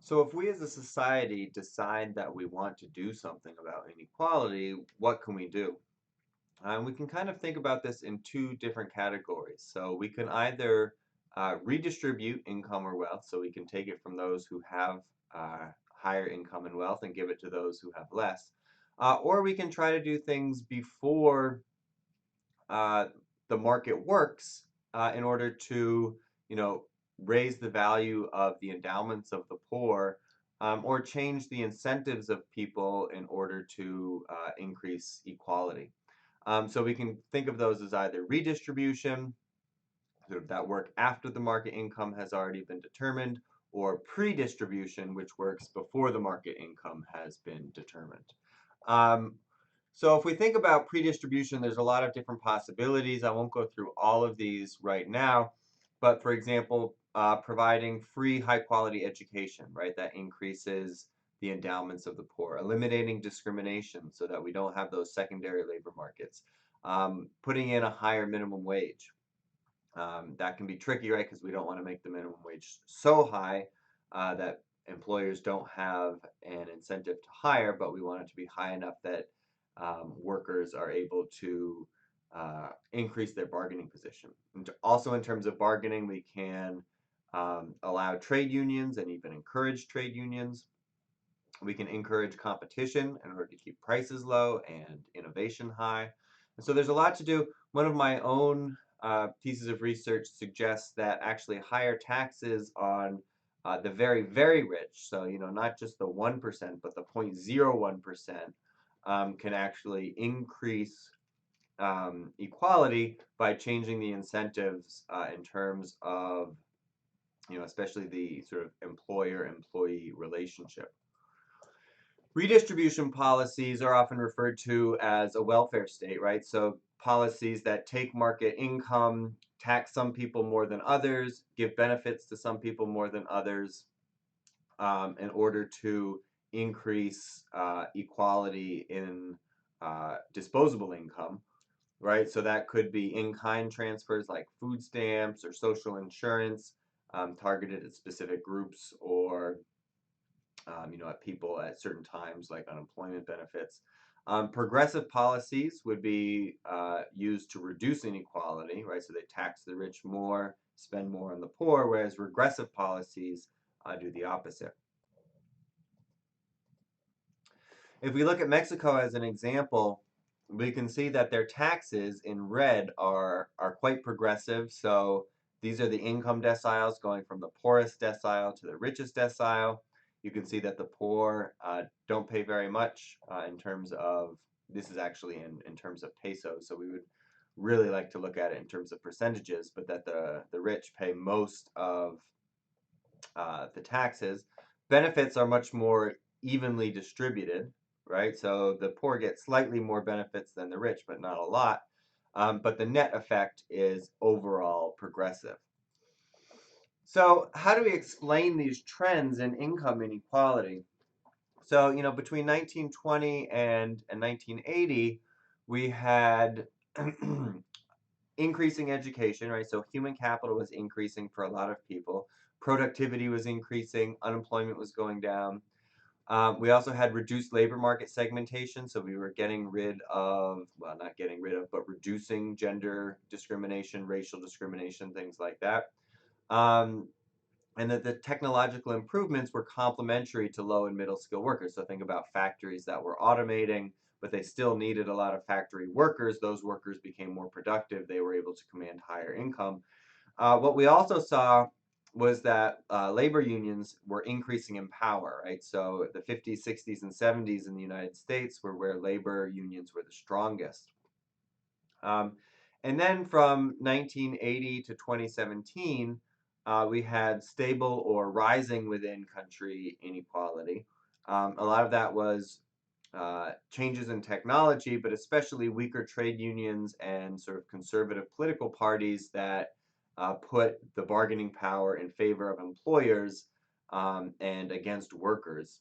So if we as a society decide that we want to do something about inequality, what can we do? We can kind of think about this in two different categories. So we can either redistribute income or wealth, so we can take it from those who have higher income and wealth and give it to those who have less. Or we can try to do things before uh, the market works in order to, you know, raise the value of the endowments of the poor, or change the incentives of people in order to increase equality. So we can think of those as either redistribution, sort of that work after the market income has already been determined, or pre-distribution, which works before the market income has been determined. Um, so if we think about pre-distribution, there's a lot of different possibilities. I won't go through all of these right now, but for example, providing free high-quality education, right? That increases the endowments of the poor, eliminating discrimination so that we don't have those secondary labor markets, putting in a higher minimum wage. That can be tricky, right? Because we don't want to make the minimum wage so high that employers don't have an incentive to hire, but we want it to be high enough that workers are able to increase their bargaining position. And also, in terms of bargaining, we can allow trade unions and even encourage trade unions. We can encourage competition in order to keep prices low and innovation high. And so there's a lot to do. One of my own pieces of research suggests that actually higher taxes on the very, very rich, so not just the 1%, but the 0.01%, can actually increase equality by changing the incentives in terms of, especially the sort of employer-employee relationship. Redistribution policies are often referred to as a welfare state, right? So policies that take market income, tax some people more than others, give benefits to some people more than others, in order to increase equality in disposable income, right? So that could be in-kind transfers like food stamps or social insurance, targeted at specific groups, or at people at certain times, like unemployment benefits. Progressive policies would be used to reduce inequality, right? So they tax the rich more, spend more on the poor, whereas regressive policies do the opposite. If we look at Mexico as an example, we can see that their taxes in red are quite progressive. So these are the income deciles going from the poorest decile to the richest decile. You can see that the poor don't pay very much in terms of, this is actually in terms of pesos, so we would really like to look at it in terms of percentages, but that the rich pay most of the taxes. Benefits are much more evenly distributed, right? So the poor get slightly more benefits than the rich, but not a lot. But the net effect is overall progressive. So how do we explain these trends in income inequality? So, between 1920 and 1980, we had increasing education, right? So human capital was increasing for a lot of people. Productivity was increasing, unemployment was going down. We also had reduced labor market segmentation, so we were getting rid of, well, not getting rid of, but reducing gender discrimination, racial discrimination, things like that. Um, and that the technological improvements were complementary to low and middle skill workers. So think about factories that were automating, but they still needed a lot of factory workers. Those workers became more productive. They were able to command higher income. What we also saw was that labor unions were increasing in power, right? So the 50s, 60s, and 70s in the United States were where labor unions were the strongest. Um, and then from 1980 to 2017, we had stable or rising within country inequality. A lot of that was changes in technology, but especially weaker trade unions and sort of conservative political parties that put the bargaining power in favor of employers and against workers.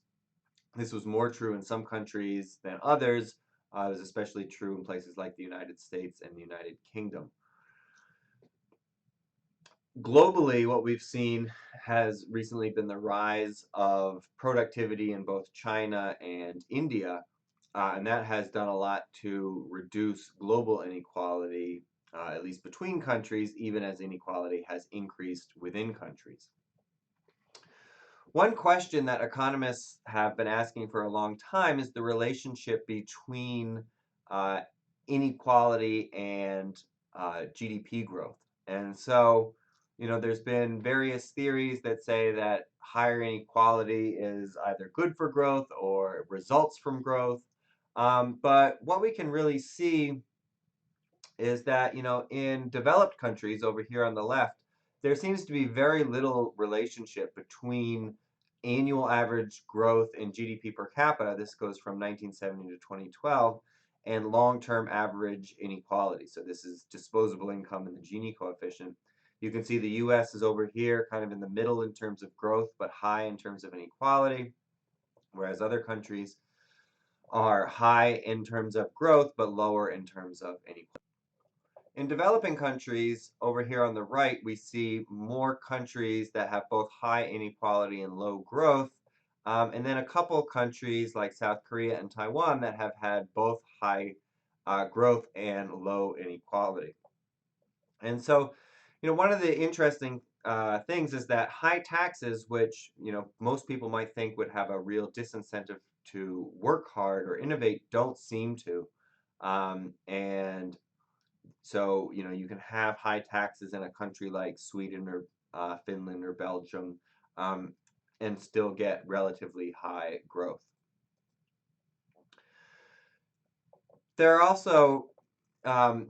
This was more true in some countries than others. It was especially true in places like the United States and the United Kingdom. Globally, what we've seen has recently been the rise of productivity in both China and India, and that has done a lot to reduce global inequality, at least between countries, even as inequality has increased within countries. One question that economists have been asking for a long time is the relationship between uh, inequality and GDP growth. And so, there's been various theories that say that higher inequality is either good for growth or results from growth. But what we can really see is that, in developed countries over here on the left, there seems to be very little relationship between annual average growth in GDP per capita, this goes from 1970 to 2012, and long-term average inequality. So this is disposable income and the Gini coefficient. You can see the US is over here, kind of in the middle in terms of growth, but high in terms of inequality, whereas other countries are high in terms of growth, but lower in terms of inequality. In developing countries, over here on the right, we see more countries that have both high inequality and low growth, and then a couple countries like South Korea and Taiwan that have had both high growth and low inequality. And so, one of the interesting things is that high taxes, which, most people might think would have a real disincentive to work hard or innovate, don't seem to. And so, you can have high taxes in a country like Sweden or Finland or Belgium, um, and still get relatively high growth. There are also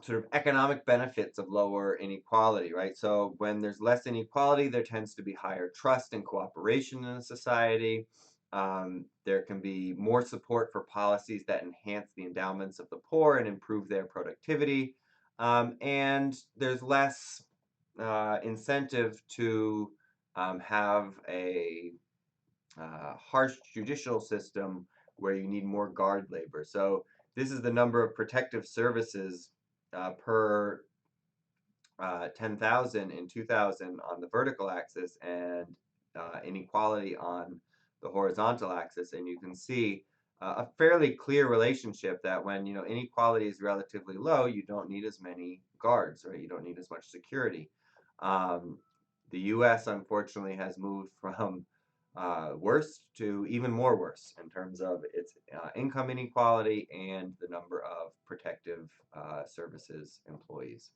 sort of economic benefits of lower inequality, right? So when there's less inequality, there tends to be higher trust and cooperation in a society. There can be more support for policies that enhance the endowments of the poor and improve their productivity. And there's less incentive to have a harsh judicial system where you need more guard labor. So this is the number of protective services per 10,000 in 2000 on the vertical axis and inequality on the horizontal axis. And you can see a fairly clear relationship that when inequality is relatively low, you don't need as many guards, right? You don't need as much security. Um, the U.S. unfortunately has moved from worse to even more worse in terms of its income inequality and the number of protective services employees.